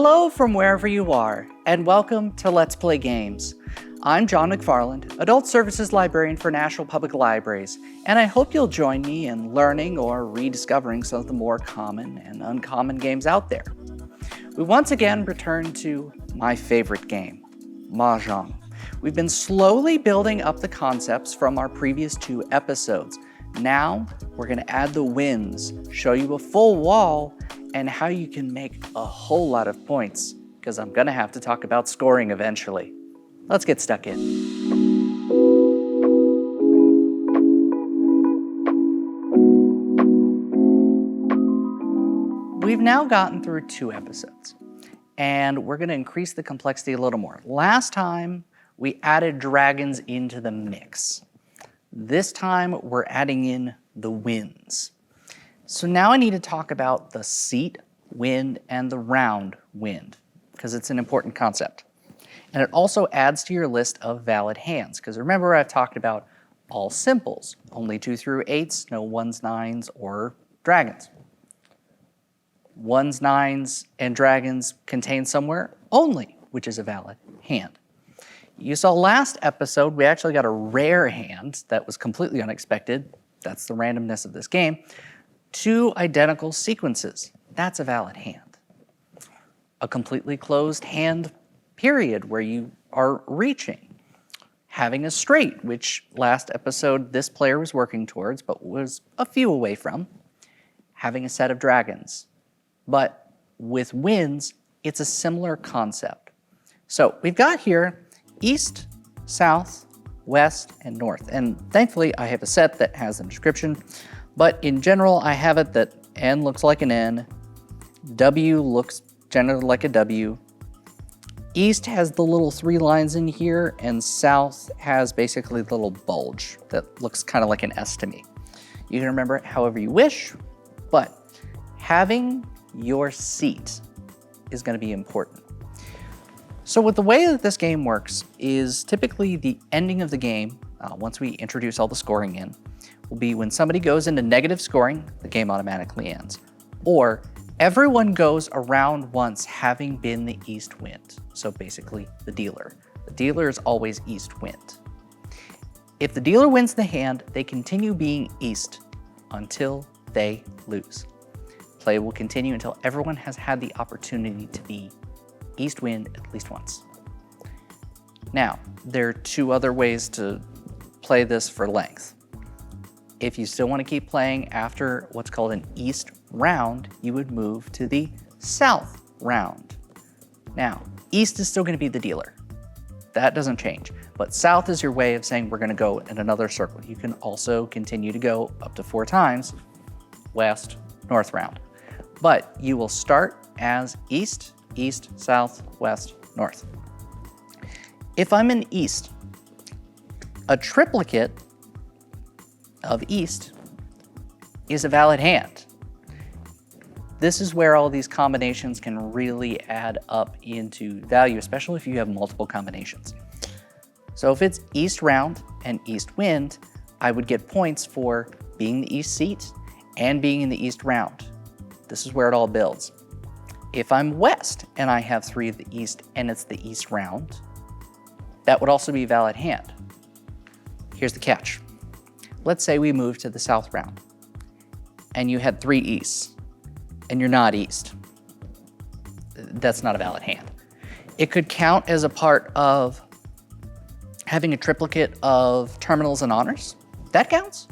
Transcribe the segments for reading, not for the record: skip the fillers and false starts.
Hello from wherever you are, and welcome to Let's Play Games. I'm John McFarland, Adult Services Librarian for Nashville Public Libraries, and I hope you'll join me in learning or rediscovering some of the more common and uncommon games out there. We once again return to my favorite game, Mahjong. We've been slowly building up the concepts from our previous 2 episodes. Now, we're going to add the wins, show you a full wall, and how you can make a whole lot of points, because I'm going to have to talk about scoring eventually. Let's get stuck in. We've now gotten through 2 episodes, and we're going to increase the complexity a little more. Last time, we added dragons into the mix. This time, we're adding in the winds. So now I need to talk about the seat wind and the round wind, because it's an important concept. And it also adds to your list of valid hands, because remember I've talked about all simples, only 2 through 8s, no 1s, 9s, or dragons. 1s, 9s, and dragons contain somewhere only, which is a valid hand. You saw last episode, we actually got a rare hand that was completely unexpected. That's the randomness of this game. 2 identical sequences. That's a valid hand. A completely closed hand period where you are reaching. Having a straight, which last episode this player was working towards, but was a few away from. Having a set of dragons. But with winds, it's a similar concept. So we've got here east, south, west, and north. And thankfully, I have a set that has a description. But in general, I have it that N looks like an N, W looks generally like a W, east has the little 3 lines in here, and south has basically the little bulge that looks kind of like an S to me. You can remember it however you wish, but having your seat is going to be important. So with the way that this game works is typically the ending of the game, once we introduce all the scoring in, will be when somebody goes into negative scoring, the game automatically ends. Or everyone goes around once having been the east wind. So basically the dealer. The dealer is always east wind. If the dealer wins the hand, they continue being east until they lose. Play will continue until everyone has had the opportunity to be east wind at least once. Now, there are 2 other ways to play this for length. If you still want to keep playing after what's called an east round, you would move to the south round. Now, east is still going to be the dealer. That doesn't change. But south is your way of saying we're going to go in another circle. You can also continue to go up to 4 times, west, north round. But you will start as east, east, south, west, north. If I'm in east, a triplicate of east is a valid hand. This is where all these combinations can really add up into value, especially if you have multiple combinations. So if it's east round and east wind, I would get points for being the east seat and being in the east round. This is where it all builds. If I'm west and I have 3 of the east and it's the east round, that would also be a valid hand. Here's the catch. Let's say we move to the south round and you had 3 easts and you're not east. That's not a valid hand. It could count as a part of having a triplicate of terminals and honors. That counts.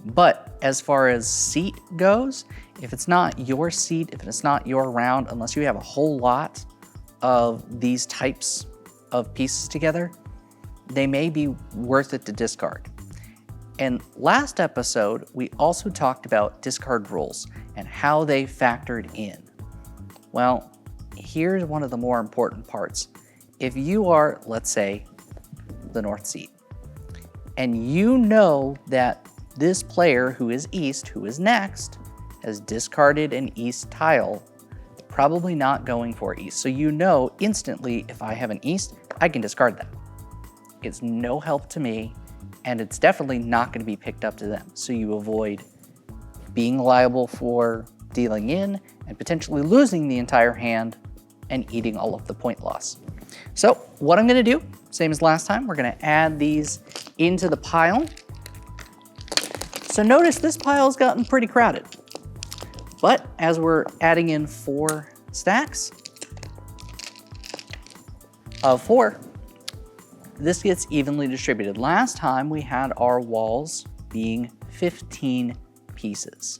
But as far as seat goes, if it's not your seat, if it's not your round, unless you have a whole lot of these types of pieces together, they may be worth it to discard. And last episode, we also talked about discard rules and how they factored in. Well, here's one of the more important parts. If you are, let's say, the north seat, and you know that this player who is east, who is next, has discarded an east tile, probably not going for east. So you know instantly if I have an east, I can discard that. It's no help to me, and it's definitely not going to be picked up to them. So you avoid being liable for dealing in and potentially losing the entire hand and eating all of the point loss. So what I'm gonna do, same as last time, we're gonna add these into the pile. So notice this pile's gotten pretty crowded. But as we're adding in 4 stacks of 4, this gets evenly distributed. Last time we had our walls being 15 pieces.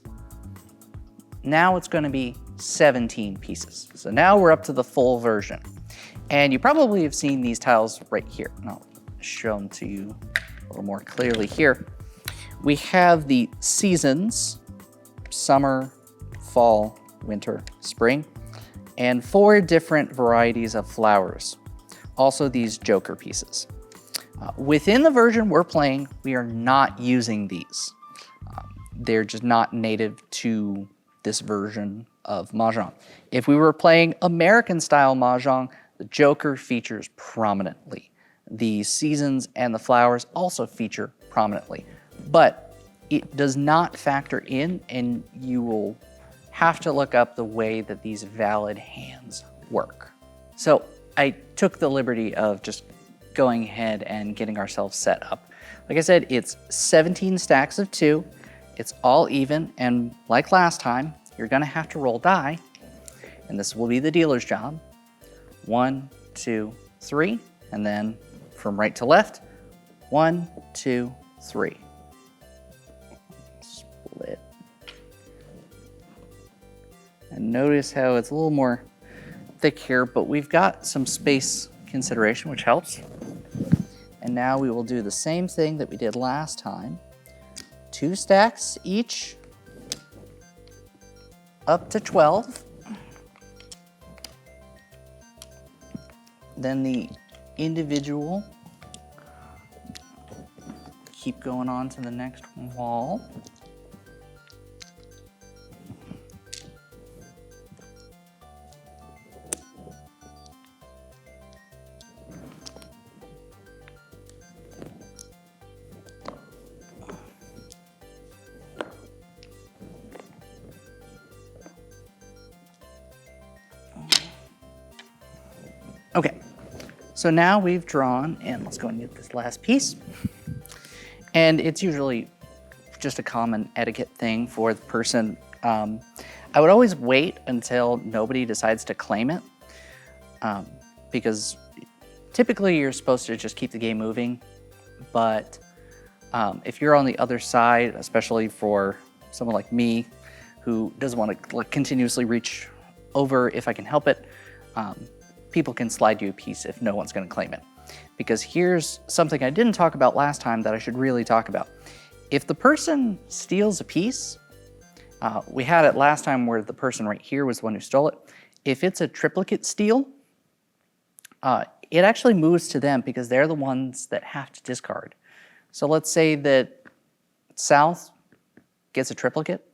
Now it's gonna be 17 pieces. So now we're up to the full version. And you probably have seen these tiles right here. And I'll show them to you a little more clearly here. We have the seasons, summer, fall, winter, spring, and 4 different varieties of flowers. Also these joker pieces. Within the version we're playing, we are not using these. They're just not native to this version of Mahjong. If we were playing American style Mahjong, the joker features prominently. The seasons and the flowers also feature prominently, but it does not factor in, and you will have to look up the way that these valid hands work. So I took the liberty of just going ahead and getting ourselves set up. Like I said, it's 17 stacks of 2. It's all even, and like last time, you're gonna have to roll die, and this will be the dealer's job. 1, 2, 3, and then from right to left, 1, 2, 3. Split. And notice how it's a little more thick here, but we've got some space consideration, which helps. And now we will do the same thing that we did last time. 2 stacks each, up to 12. Then the individual, keep going on to the next wall. Okay, so now we've drawn, and let's go and get this last piece. And it's usually just a common etiquette thing for the person. I would always wait until nobody decides to claim it, because typically you're supposed to just keep the game moving. But if you're on the other side, especially for someone like me, who doesn't want to continuously reach over if I can help it, people can slide you a piece if no one's going to claim it. Because here's something I didn't talk about last time that I should really talk about. If the person steals a piece, we had it last time where the person right here was the one who stole it. If it's a triplicate steal, it actually moves to them because they're the ones that have to discard. So let's say that South gets a triplicate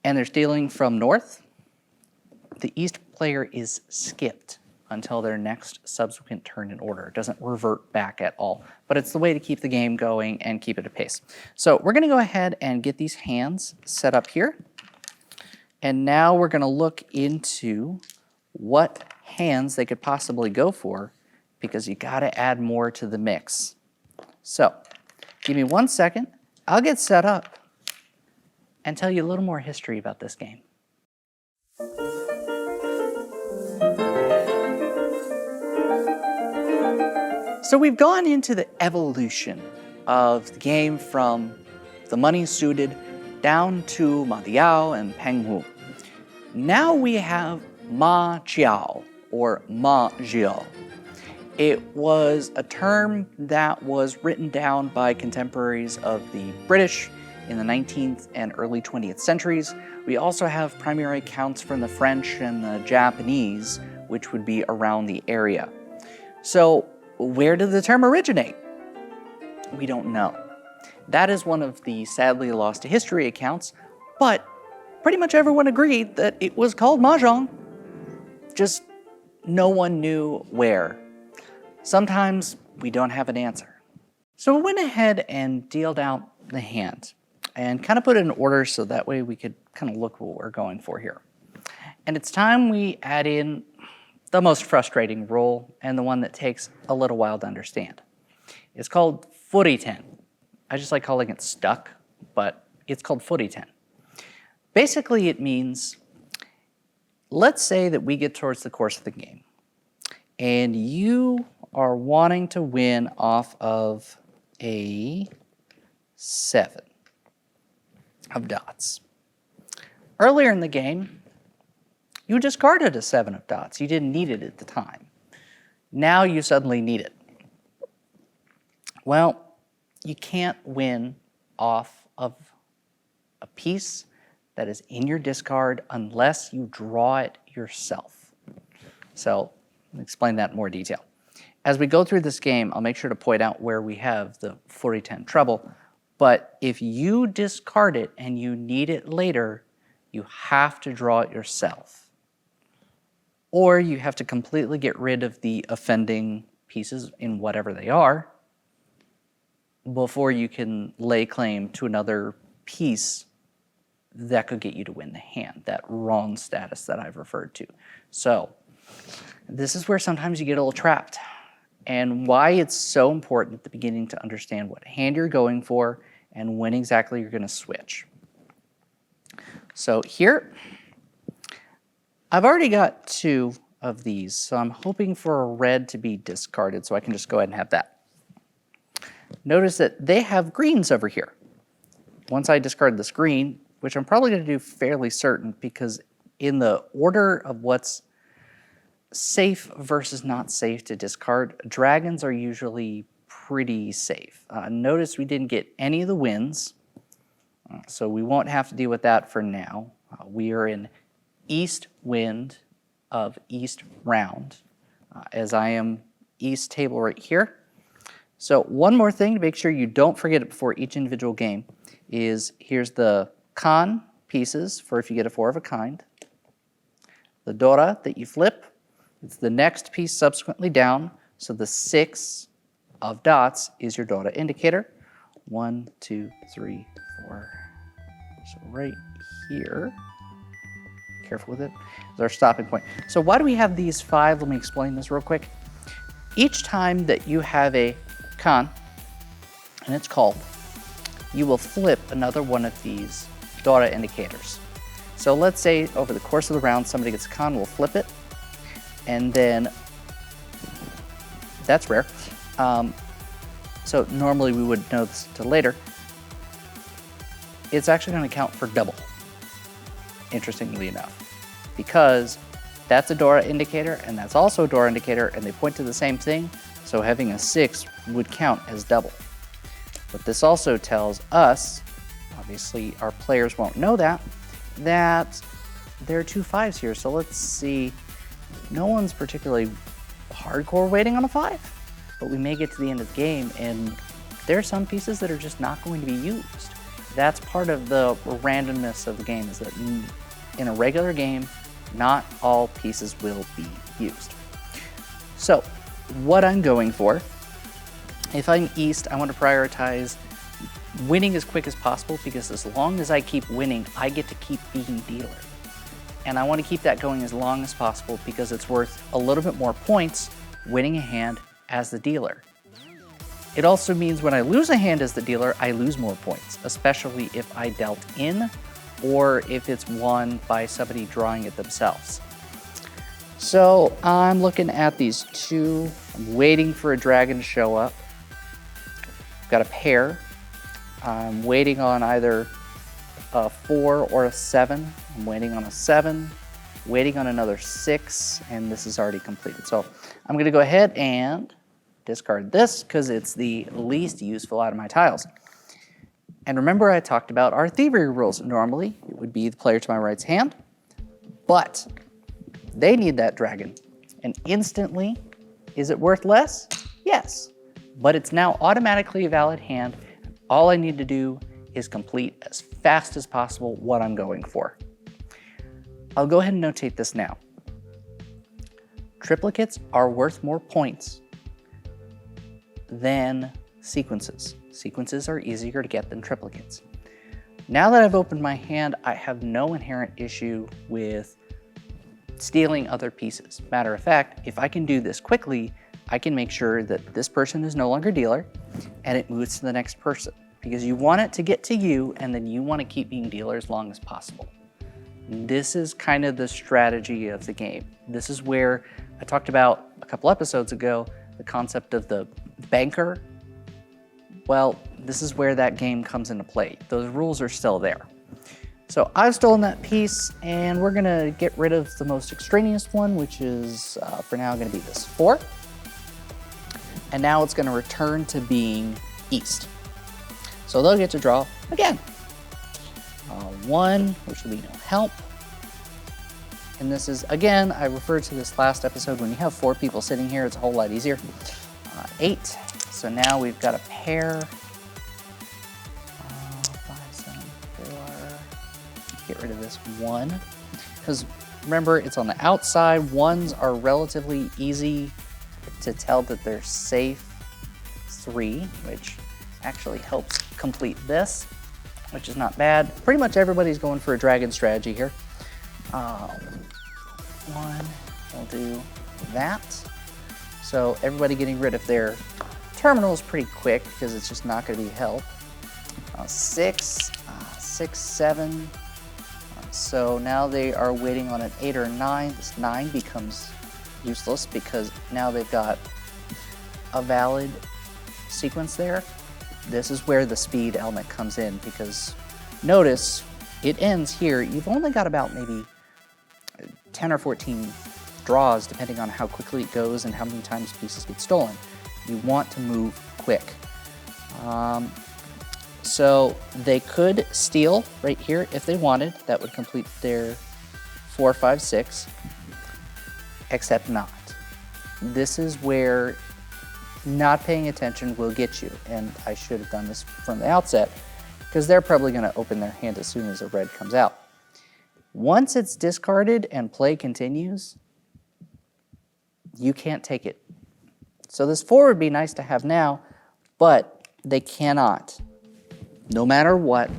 and they're stealing from North. The East player is skipped until their next subsequent turn in order. It doesn't revert back at all, but it's the way to keep the game going and keep it at pace. So we're gonna go ahead and get these hands set up here. And now we're gonna look into what hands they could possibly go for, because you gotta add more to the mix. So give me 1 second, I'll get set up and tell you a little more history about this game. So we've gone into the evolution of the game from the money suited down to Ma Diao and Peng Hu. Now we have Ma Jiao or Ma Jiao. It was a term that was written down by contemporaries of the British in the 19th and early 20th centuries. We also have primary accounts from the French and the Japanese, which would be around the area. So where did the term originate? We don't know. That is one of the sadly lost to history accounts, but pretty much everyone agreed that it was called Mahjong. Just no one knew where. Sometimes we don't have an answer. So we went ahead and dealt out the hand and kind of put it in order so that way we could kind of look what we're going for here. And it's time we add in the most frustrating rule and the one that takes a little while to understand. It's called footy 10. I just like calling it stuck, but it's called footy 10. Basically, it means, let's say that we get towards the course of the game, and you are wanting to win off of a 7 of dots. Earlier in the game, you discarded a 7 of dots. You didn't need it at the time. Now you suddenly need it. Well, you can't win off of a piece that is in your discard unless you draw it yourself. So, I'll explain that in more detail. As we go through this game, I'll make sure to point out where we have the 40-10 trouble, but if you discard it and you need it later, you have to draw it yourself. Or you have to completely get rid of the offending pieces in whatever they are before you can lay claim to another piece that could get you to win the hand, that wrong status that I've referred to. So this is where sometimes you get a little trapped, and why it's so important at the beginning to understand what hand you're going for and when exactly you're going to switch. So here, I've already got 2 of these, so I'm hoping for a red to be discarded, so I can just go ahead and have that. Notice that they have greens over here. Once I discard this green, which I'm probably going to do fairly certain, because in the order of what's safe versus not safe to discard, dragons are usually pretty safe. Notice we didn't get any of the wins, so we won't have to deal with that for now. We are in east wind of east round, as I am east table right here. So one more thing to make sure you don't forget it before each individual game is here's the con pieces for if you get a 4 of a kind. The Dora that you flip, it's the next piece subsequently down, so the 6 of dots is your Dora indicator. 1, 2, 3, 4. So right here, careful with it, is our stopping point. So why do we have these 5? Let me explain this real quick. Each time that you have a con, and it's called, you will flip another one of these Dora indicators. So let's say over the course of the round somebody gets a con, we'll flip it, and then that's rare. So normally we would know this until later. It's actually going to count for double, interestingly enough, because that's a Dora indicator and that's also a Dora indicator, and they point to the same thing, so having a 6 would count as double. But this also tells us, obviously our players won't know that there are 2 5s here. So let's see, no one's particularly hardcore waiting on a 5, but we may get to the end of the game and there are some pieces that are just not going to be used. That's part of the randomness of the game, is that in a regular game, not all pieces will be used. So what I'm going for, if I'm east, I want to prioritize winning as quick as possible, because as long as I keep winning, I get to keep being dealer. And I want to keep that going as long as possible because it's worth a little bit more points winning a hand as the dealer. It also means when I lose a hand as the dealer, I lose more points, especially if I dealt in or if it's won by somebody drawing it themselves. So I'm looking at these 2. I'm waiting for a dragon to show up. I've got a pair. I'm waiting on either a 4 or a 7. I'm waiting on a 7, waiting on another 6, and this is already completed. So I'm going to go ahead and discard this because it's the least useful out of my tiles. And remember I talked about our thievery rules. Normally it would be the player to my right's hand, but they need that dragon. And instantly, is it worth less? Yes, but it's now automatically a valid hand. All I need to do is complete as fast as possible what I'm going for. I'll go ahead and notate this now. Triplicates are worth more points than sequences. Sequences are easier to get than triplicates. Now that I've opened my hand, I have no inherent issue with stealing other pieces. Matter of fact, if I can do this quickly, I can make sure that this person is no longer dealer and it moves to the next person, because you want it to get to you and then you want to keep being dealer as long as possible. This is kind of the strategy of the game. This is where I talked about a couple episodes ago, the concept of the banker. Well, this is where that game comes into play. Those rules are still there. So I've stolen that piece, and we're gonna get rid of the most extraneous one, which is for now gonna be this 4. And now it's gonna return to being east. So they'll get to draw again. 1, which will be no help. And this is, again, I referred to this last episode, when you have 4 people sitting here, it's a whole lot easier. 8, so now we've got a pair. 5, 7, 4. Get rid of this 1, because remember, it's on the outside. 1s are relatively easy to tell that they're safe. 3, which actually helps complete this, which is not bad. Pretty much everybody's going for a dragon strategy here. 1, we'll do that. So everybody getting rid of their terminals pretty quick, because it's just not going to be help. 6, 7. So now they are waiting on an 8 or 9. This 9 becomes useless because now they've got a valid sequence there. This is where the speed element comes in, because notice it ends here. You've only got about maybe 10 or 14 draws, depending on how quickly it goes and how many times pieces get stolen. You want to move quick. So they could steal right here if they wanted. That would complete their 4, 5, 6, except not. This is where not paying attention will get you, and I should have done this from the outset, because they're probably going to open their hand as soon as a red comes out. Once it's discarded and play continues, you can't take it. So this 4 would be nice to have now, but they cannot, no matter what,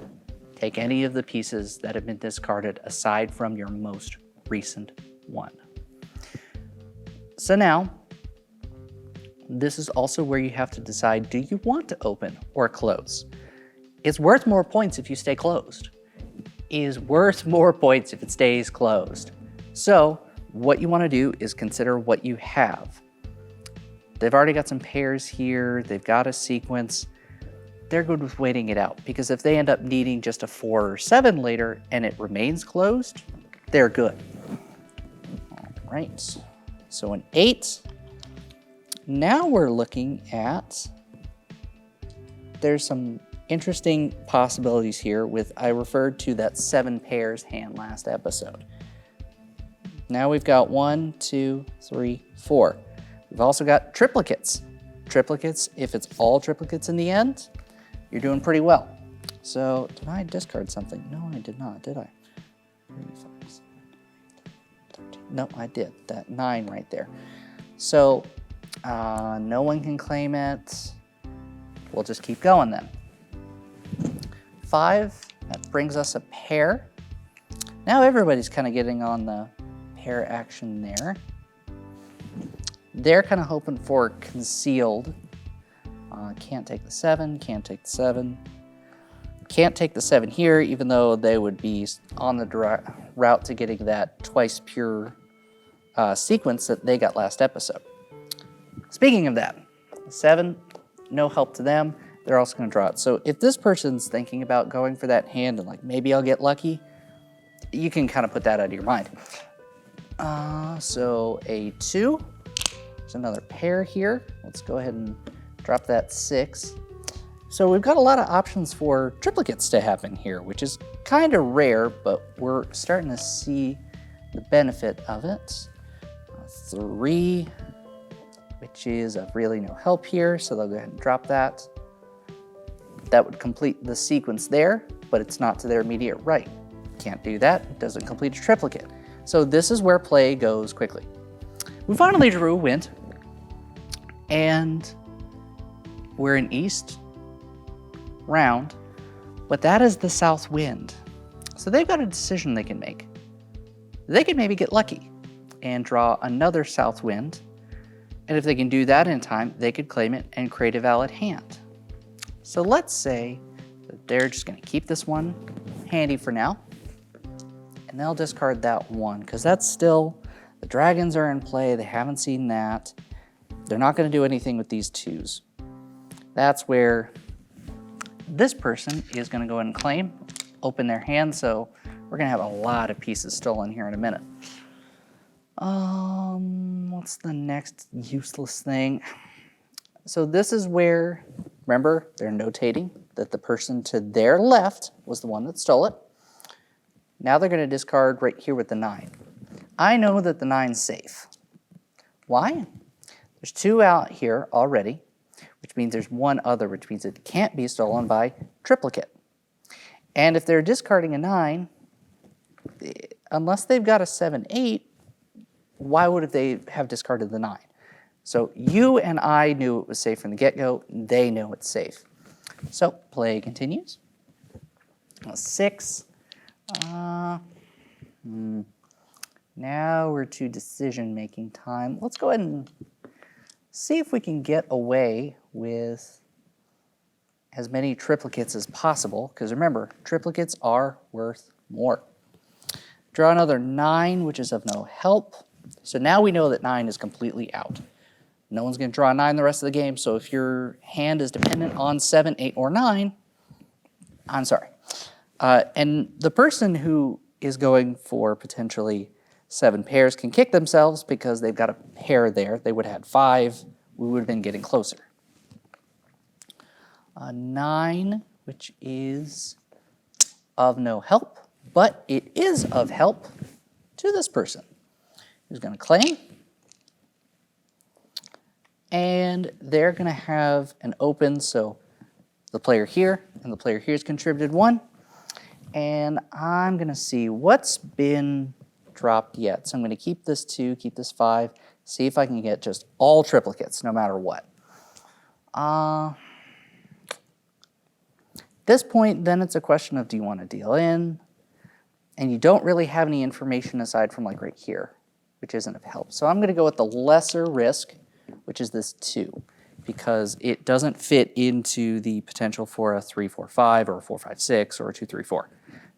take any of the pieces that have been discarded aside from your most recent one. So now, this is also where you have to decide, do you want to open or close? It's worth more points if you stay closed. It is worth more points if it stays closed. So what you want to do is consider what you have. They've already got some pairs here. They've got a sequence. They're good with waiting it out, because if they end up needing just a 4 or 7 later and it remains closed, they're good. All right, so an 8. Now we're looking at, there's some interesting possibilities here with, I referred to that 7 pairs hand last episode. Now we've got 1, 2, 3, 4. We've also got triplicates. Triplicates, if it's all triplicates in the end, you're doing pretty well. So, did I discard something? No, I did not, did I? 3, 5, 7, 8, 13. No, I did. That 9 right there. So, no one can claim it. We'll just keep going then. 5, that brings us a pair. Now everybody's kind of getting on the pair action there. They're kind of hoping for concealed. Can't take the 7, can't take the 7. Can't take the 7 here, even though they would be on the route to getting that twice pure sequence that they got last episode. Speaking of that, 7, no help to them. They're also going to draw it. So if this person's thinking about going for that hand and like, maybe I'll get lucky, you can kind of put that out of your mind. So a 2, there's another pair here. Let's go ahead and drop that 6. So we've got a lot of options for triplicates to happen here, which is kind of rare, but we're starting to see the benefit of it. 3, which is of really no help here, so they'll go ahead and drop that. That would complete the sequence there, but it's not to their immediate right. Can't do that, it doesn't complete a triplicate. So this is where play goes quickly. We finally drew a wind, and we're in east round, but that is the south wind. So they've got a decision they can make. They could maybe get lucky. and draw another south wind. And if they can do that in time, they could claim it and create a valid hand. So let's say that they're just going to keep this one handy for now. And they'll discard that one, because that's still, the dragons are in play. They haven't seen that. They're not going to do anything with these twos. That's where this person is going to go ahead and claim, open their hand. So we're going to have a lot of pieces stolen here in a minute. What's the next useless thing? So this is where, remember, they're notating that the person to their left was the one that stole it. Now they're going to discard right here with the 9. I know that the 9's safe. Why? There's 2 out here already, which means there's 1 other, which means it can't be stolen by triplicate. And if they're discarding a 9, unless they've got a 7, 8, why would they have discarded the 9? So you and I knew it was safe from the get-go. They know it's safe. So play continues. 6. Now we're to decision-making time. Let's go ahead and see if we can get away with as many triplicates as possible, because remember, triplicates are worth more. Draw another 9, which is of no help. So now we know that 9 is completely out. No one's going to draw a 9 the rest of the game, so if your hand is dependent on 7, 8, or 9, I'm sorry. And the person who is going for potentially 7 pairs can kick themselves because they've got a pair there. They would have had 5. We would have been getting closer. 9, which is of no help, but it is of help to this person who's going to claim. And they're going to have an open, so the player here and the player here has contributed 1. And I'm going to see what's been dropped yet. So I'm going to keep this 2, keep this 5, see if I can get just all triplicates, no matter what. At this point, then it's a question of, do you want to deal in? And you don't really have any information aside from like right here, which isn't of help. So I'm going to go with the lesser risk, which is this 2, because it doesn't fit into the potential for a 3, 4, 5, or a 4, 5, 6, or a 2, 3, 4.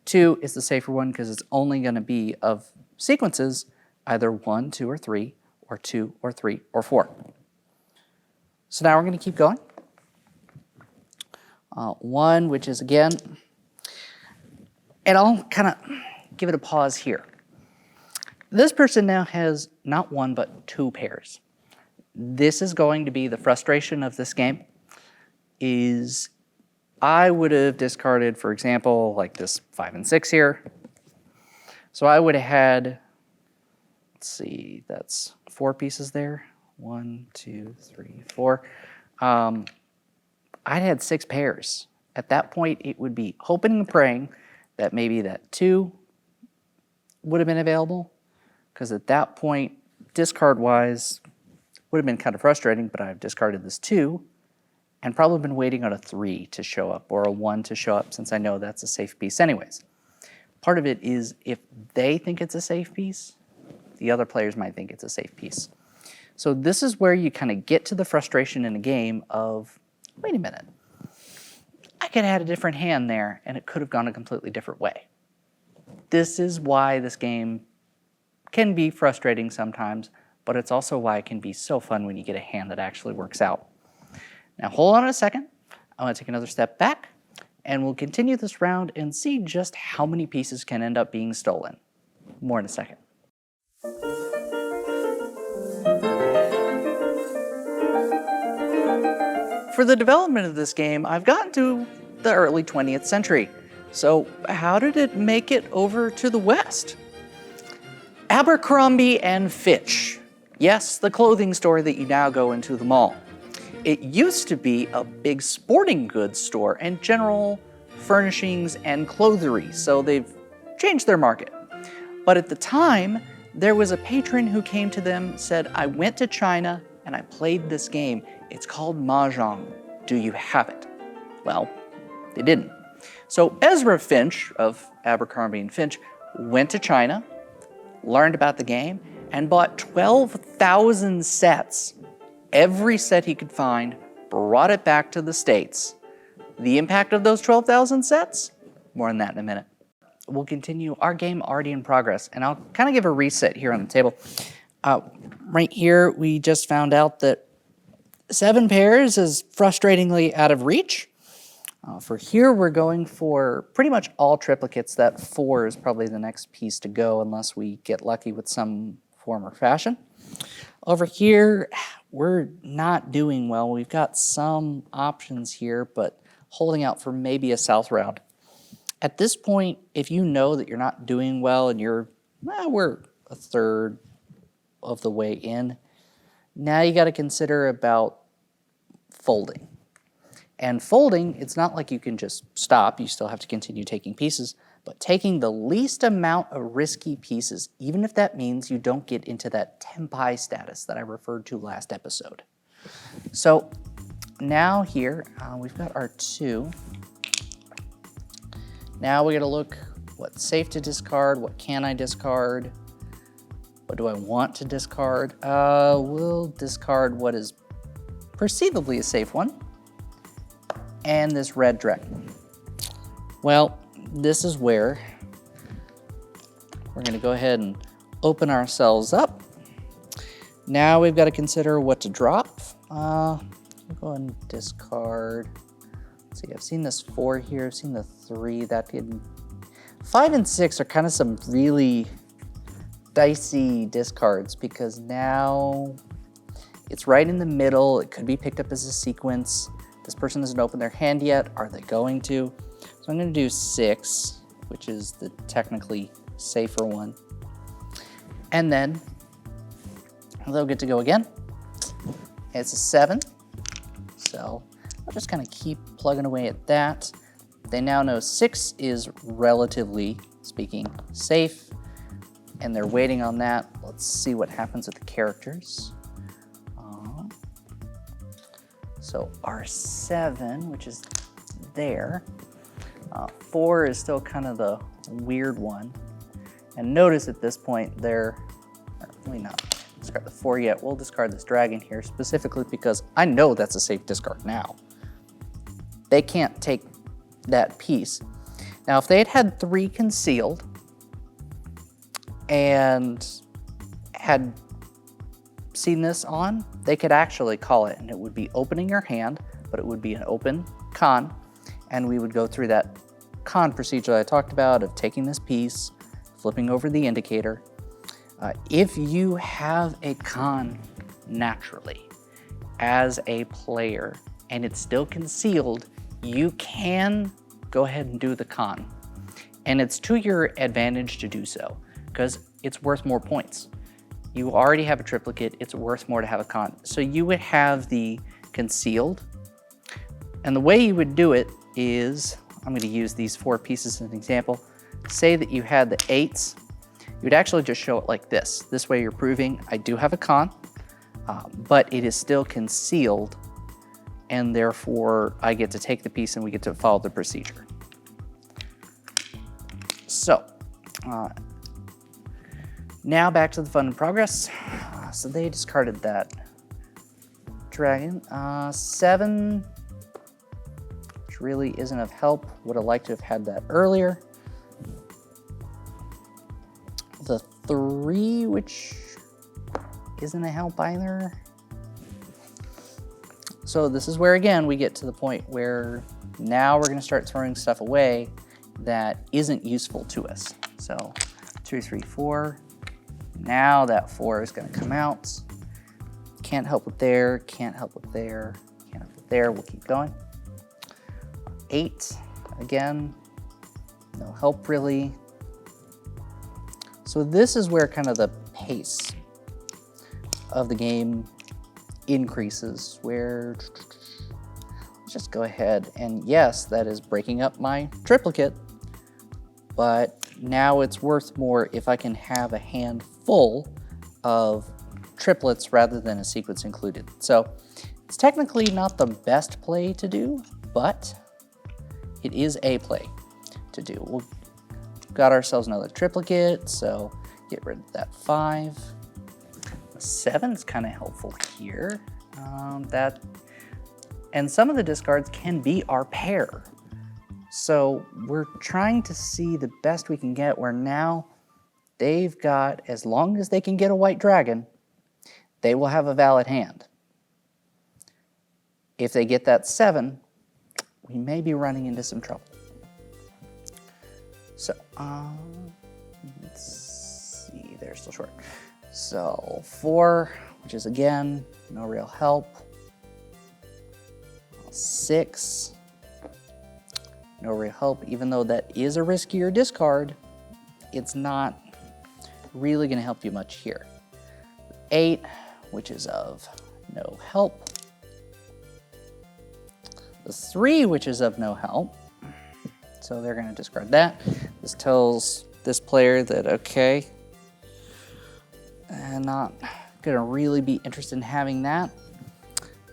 2 is the safer one because it's only going to be of sequences either 1, 2, or 3, or 2, or 3, or 4. So now we're going to keep going. 1, which is again, and I'll kind of give it a pause here. This person now has not 1, but 2 pairs. This is going to be the frustration of this game, is I would have discarded, for example, like this 5 and 6 here. So I would have had, let's see, that's 4 pieces there. 1, 2, 3, 4. I'd had 6 pairs. At that point, it would be hoping and praying that maybe that 2 would have been available, because at that point, discard-wise, would have been kind of frustrating, but I've discarded this 2 and probably been waiting on a 3 to show up or a 1 to show up, since I know that's a safe piece anyways. Part of it is if they think it's a safe piece, the other players might think it's a safe piece. So this is where you kind of get to the frustration in a game of, wait a minute, I could have had a different hand there and it could have gone a completely different way. This is why this game can be frustrating sometimes, but it's also why it can be so fun when you get a hand that actually works out. Now hold on a second. I want to take another step back, and we'll continue this round and see just how many pieces can end up being stolen. More in a second. For the development of this game, I've gotten to the early 20th century. So how did it make it over to the West? Abercrombie and Fitch. Yes, the clothing store that you now go into the mall. It used to be a big sporting goods store and general furnishings and clothery, so they've changed their market. But at the time, there was a patron who came to them, said, I went to China and I played this game. It's called Mahjong. Do you have it? Well, they didn't. So Ezra Finch of Abercrombie and Finch went to China, learned about the game, and bought 12,000 sets. Every set he could find, brought it back to the States. The impact of those 12,000 sets? More on that in a minute. We'll continue our game already in progress, and I'll kind of give a reset here on the table. Right here, we just found out that 7 pairs is frustratingly out of reach. For here, we're going for pretty much all triplicates. That 4 is probably the next piece to go unless we get lucky with some form or fashion. Over here, we're not doing well. We've got some options here, but holding out for maybe a south round. At this point, if you know that you're not doing well and we're a third of the way in, now you got to consider about folding. And folding, it's not like you can just stop. You still have to continue taking pieces, but taking the least amount of risky pieces, even if that means you don't get into that tempai status that I referred to last episode. So now here, we've got our 2. Now we got to look what's safe to discard, what can I discard, what do I want to discard. We'll discard what is perceivably a safe one, and this red dragon. Well, this is where we're going to go ahead and open ourselves up. Now we've got to consider what to drop. I'll go and discard. Let's see, I've seen this 4 here, I've seen the 3, that did. 5 and 6 are kind of some really dicey discards because now it's right in the middle. It could be picked up as a sequence. This person hasn't opened their hand yet. Are they going to? So I'm going to do 6, which is the technically safer one. And then they'll get to go again. It's a 7. So I'll just kind of keep plugging away at that. They now know 6 is relatively speaking safe, and they're waiting on that. Let's see what happens with the characters. So our 7, which is there. 4 is still kind of the weird one. And notice at this point they're really not discard the 4 yet. We'll discard this dragon here specifically because I know that's a safe discard now. They can't take that piece. Now, if they had 3 concealed and had seen this on, they could actually call it, and it would be opening your hand, but it would be an open con, and we would go through that con procedure I talked about of taking this piece, flipping over the indicator. If you have a con naturally as a player and it's still concealed, you can go ahead and do the con. And it's to your advantage to do so because it's worth more points. You already have a triplicate, it's worth more to have a con. So you would have the concealed. And the way you would do it is, I'm going to use these 4 pieces as an example. Say that you had the 8s, you would actually just show it like this. This way you're proving I do have a con, but it is still concealed, and therefore I get to take the piece and we get to follow the procedure. So, now back to the fun in progress. So they discarded that dragon. 7, which really isn't of help. Would have liked to have had that earlier. The 3, which isn't a help either. So this is where, again, we get to the point where now we're going to start throwing stuff away that isn't useful to us. So 2, 3, 4. Now that 4 is going to come out. Can't help with there, can't help with there, can't help with there. We'll keep going. 8, again, no help really. So this is where kind of the pace of the game increases, where let's just go ahead and yes, that is breaking up my triplicate, but now it's worth more if I can have a hand full of triplets rather than a sequence included. So it's technically not the best play to do, but it is a play to do. We've got ourselves another triplicate, so get rid of that 5. 7's kind of helpful here. And some of the discards can be our pair. So we're trying to see the best we can get, where now they've got, as long as they can get a white dragon, they will have a valid hand. If they get that 7, we may be running into some trouble. So, let's see, they're still short. So 4, which is again, no real help. 6, no real help, even though that is a riskier discard, it's not really gonna help you much here. 8, which is of no help. The 3, which is of no help, so they're gonna discard that. This tells this player that, okay, not gonna really be interested in having that.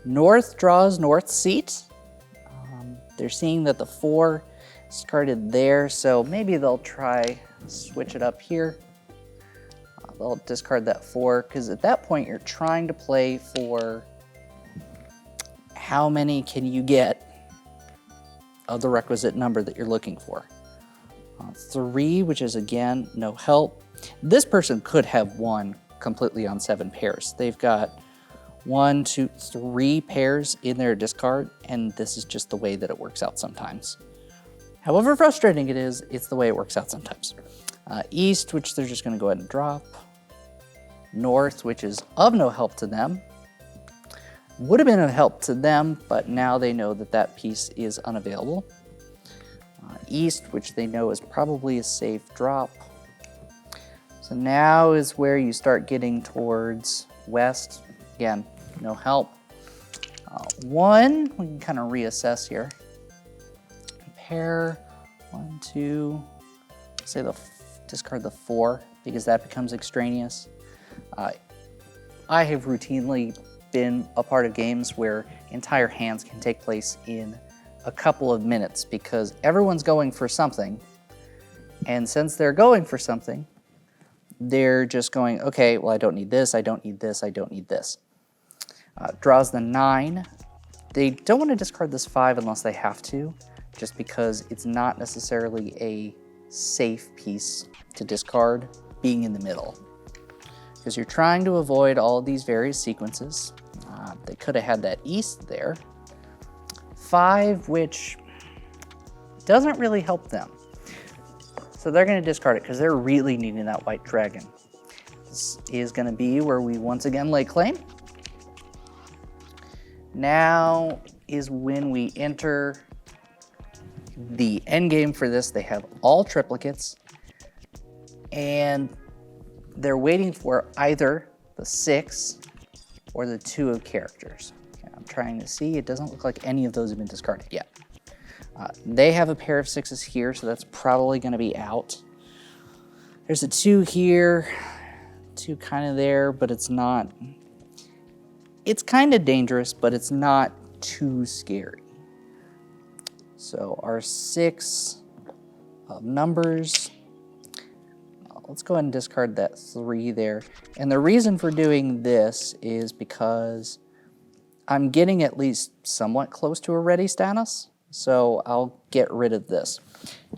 North draws North seat. They're seeing that the 4 is discarded there, so maybe they'll try switch it up here. They'll discard that 4, because at that point you're trying to play for how many can you get of the requisite number that you're looking for. 3, which is again no help. This person could have won completely on 7 pairs. They've got 1, 2, 3 pairs in their discard, and this is just the way that it works out sometimes. However frustrating it is, it's the way it works out sometimes. East, which they're just gonna go ahead and drop. North, which is of no help to them. Would have been of help to them, but now they know that that piece is unavailable. East, which they know is probably a safe drop. So now is where you start getting towards West. Again, no help. 1, we can kind of reassess here. Pair, 1, 2, say discard the 4, because that becomes extraneous. I have routinely been a part of games where entire hands can take place in a couple of minutes because everyone's going for something. And since they're going for something, they're just going, okay, well, I don't need this, I don't need this, I don't need this. Draws the 9. They don't want to discard this 5 unless they have to, just because it's not necessarily a safe piece to discard being in the middle. Because you're trying to avoid all of these various sequences. They could have had that East there. 5, which doesn't really help them. So they're going to discard it because they're really needing that white dragon. This is going to be where we once again lay claim. Now is when we enter the end game for this. They have all triplicates, and they're waiting for either the 6 or the 2 of characters. Okay, I'm trying to see. It doesn't look like any of those have been discarded yet. They have a pair of 6s here, so that's probably going to be out. There's a 2 here, 2 kind of there, but it's not. It's kind of dangerous, but it's not too scary. So our 6 of numbers. Let's go ahead and discard that 3 there. And the reason for doing this is because I'm getting at least somewhat close to a ready status, so I'll get rid of this.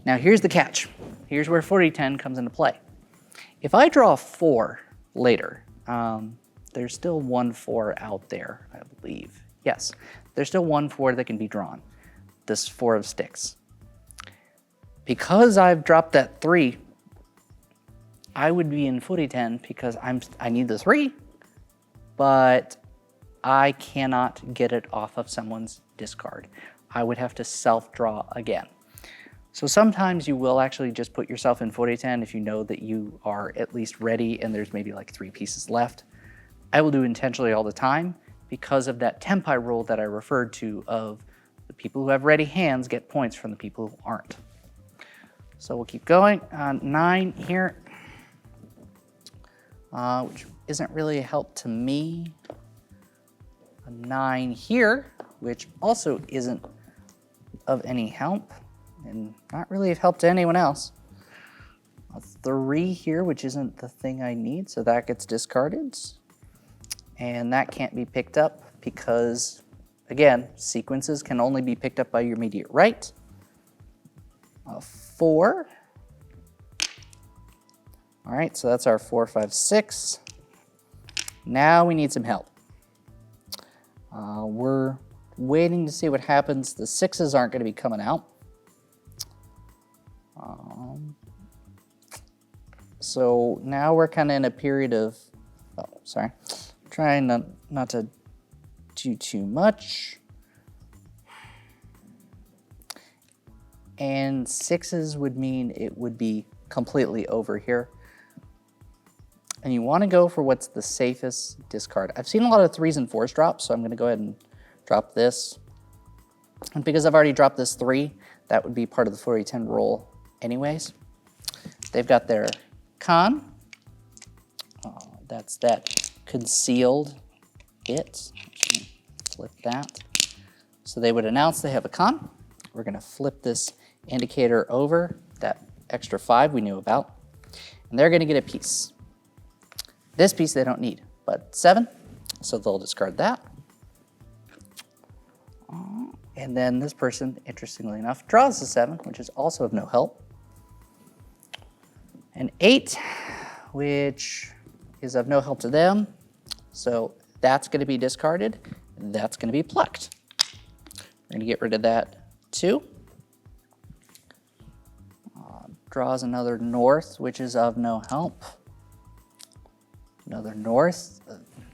Now here's the catch. Here's where 40-10 comes into play. If I draw 4 later, there's still 1 4 out there, I believe. Yes, there's still 1 4 that can be drawn. This 4 of sticks. Because I've dropped that 3, I would be in 40-10 because I need the 3, but I cannot get it off of someone's discard. I would have to self-draw again. So sometimes you will actually just put yourself in 40-10 if you know that you are at least ready and there's maybe like 3 pieces left. I will do intentionally all the time because of that tempi rule that I referred to of the people who have ready hands get points from the people who aren't. So we'll keep going. 9 here. Which isn't really a help to me. A 9 here, which also isn't of any help, and not really of help to anyone else. A 3 here, which isn't the thing I need, so that gets discarded. And that can't be picked up because, again, sequences can only be picked up by your immediate right. 4. All right, so that's our 4, 5, 6. Now we need some help. We're waiting to see what happens. The 6s aren't going to be coming out. So now we're kind of in a period of, trying not to do too much. And 6s would mean it would be completely over here. And you want to go for what's the safest discard. I've seen a lot of 3s and 4s drop, so I'm going to go ahead and drop this. And because I've already dropped this 3, that would be part of the 40-10 roll anyways. They've got their con. That's that concealed it. Flip that. So they would announce they have a con. We're going to flip this indicator over, that extra 5 we knew about, and they're going to get a piece. This piece they don't need, but 7, so they'll discard that. And then this person, interestingly enough, draws the 7, which is also of no help. An 8, which is of no help to them, so that's going to be discarded. That's going to be plucked. We're going to get rid of that 2. Draws another north, which is of no help. Another north.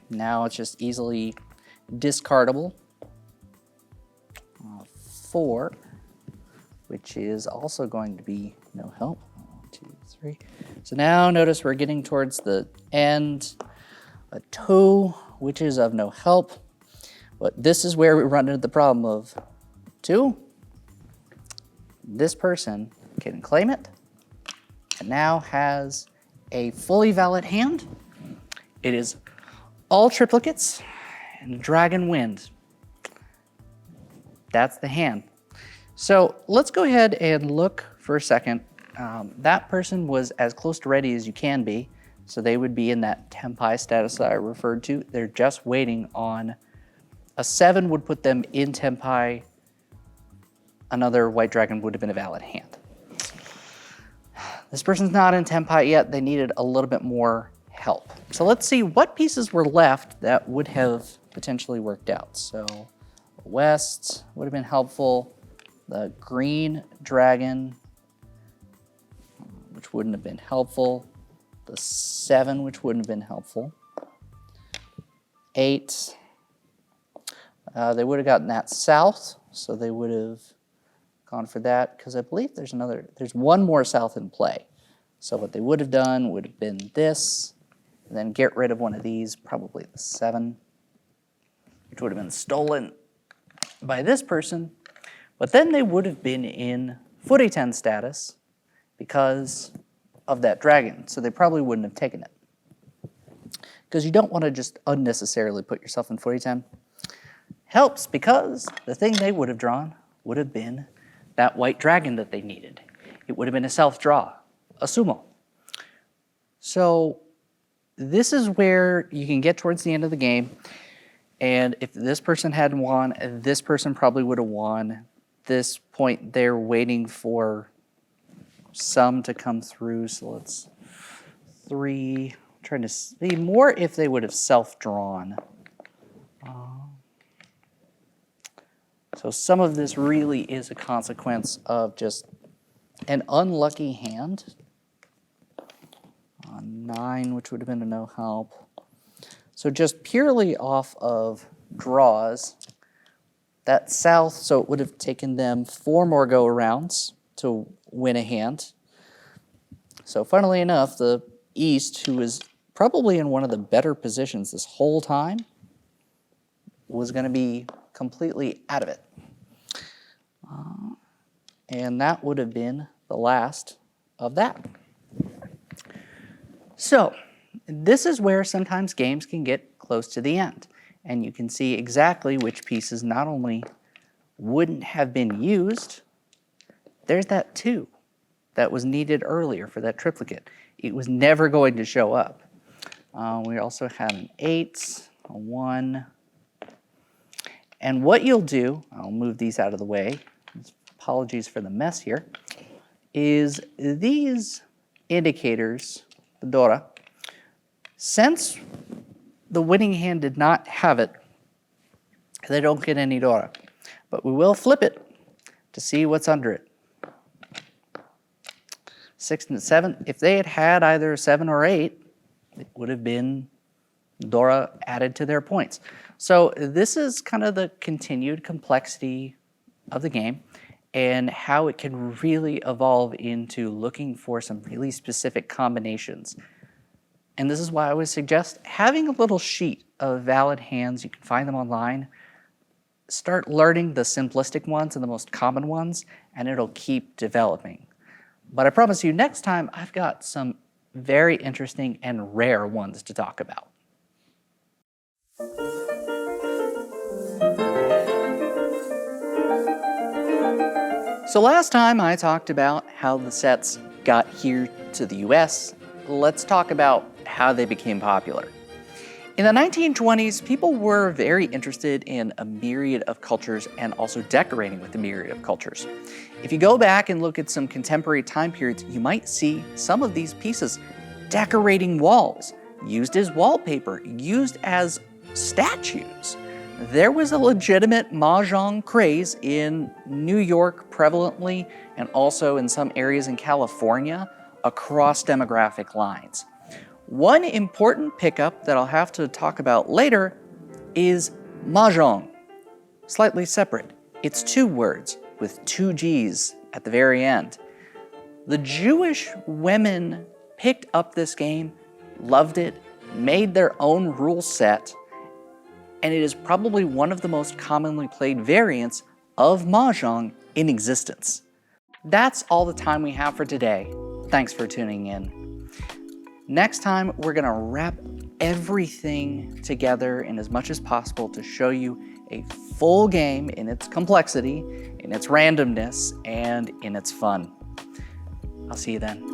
Now it's just easily discardable. 4, which is also going to be no help. 1, 2, 3. So now notice we're getting towards the end. A 2, which is of no help. But this is where we run into the problem of 2. This person can claim it and now has a fully valid hand. It is all triplicates and Dragon Wind. That's the hand. So let's go ahead and look for a second. That person was as close to ready as you can be. So they would be in that Tempai status that I referred to. They're just waiting on a 7 would put them in Tempai. Another White Dragon would have been a valid hand. This person's not in Tempai yet. They needed a little bit more help. So let's see what pieces were left that would have potentially worked out. So West would have been helpful. The Green Dragon, which wouldn't have been helpful. The 7, which wouldn't have been helpful. 8. They would have gotten that south, so they would have gone for that, because I believe there's one more south in play. So what they would have done would have been this, and then get rid of one of these, probably the 7, which would have been stolen by this person. But then they would have been in 40-10 status because of that dragon, so they probably wouldn't have taken it. Because you don't want to just unnecessarily put yourself in 40-10. Helps because the thing they would have drawn would have been that white dragon that they needed. It would have been a self-draw, a sumo. So this is where you can get towards the end of the game, and if this person hadn't won, this person probably would have won. This point, they're waiting for some to come through, so let's 3, trying to see more if they would have self-drawn. So some of this really is a consequence of just an unlucky hand. 9, which would have been a no help. So just purely off of draws, that south, so it would have taken them 4 more go-arounds to win a hand. So funnily enough, the East, who was probably in one of the better positions this whole time, was going to be completely out of it. And that would have been the last of that. So this is where sometimes games can get close to the end. And you can see exactly which pieces not only wouldn't have been used, there's that 2 that was needed earlier for that triplicate. It was never going to show up. We also had an 8. a 1. And what you'll do, I'll move these out of the way, apologies for the mess here, is these indicators, the Dora, since the winning hand did not have it, they don't get any Dora. But we will flip it to see what's under it. 6 and 7, if they had had either 7 or 8, it would have been Dora added to their points. So this is kind of the continued complexity of the game and how it can really evolve into looking for some really specific combinations. And this is why I would suggest having a little sheet of valid hands. You can find them online. Start learning the simplistic ones and the most common ones, and it'll keep developing. But I promise you, next time I've got some very interesting and rare ones to talk about. So last time I talked about how the sets got here to the US. Let's talk about how they became popular. In the 1920s, people were very interested in a myriad of cultures and also decorating with a myriad of cultures. If you go back and look at some contemporary time periods, you might see some of these pieces decorating walls, used as wallpaper, used as statues. There was a legitimate Mahjong craze in New York prevalently, and also in some areas in California across demographic lines. One important pickup that I'll have to talk about later is Mahjong, slightly separate. It's 2 words with 2 G's at the very end. The Jewish women picked up this game, loved it, made their own rule set, and it is probably one of the most commonly played variants of Mahjong in existence. That's all the time we have for today. Thanks for tuning in. Next time, we're gonna wrap everything together in as much as possible to show you a full game in its complexity, in its randomness, and in its fun. I'll see you then.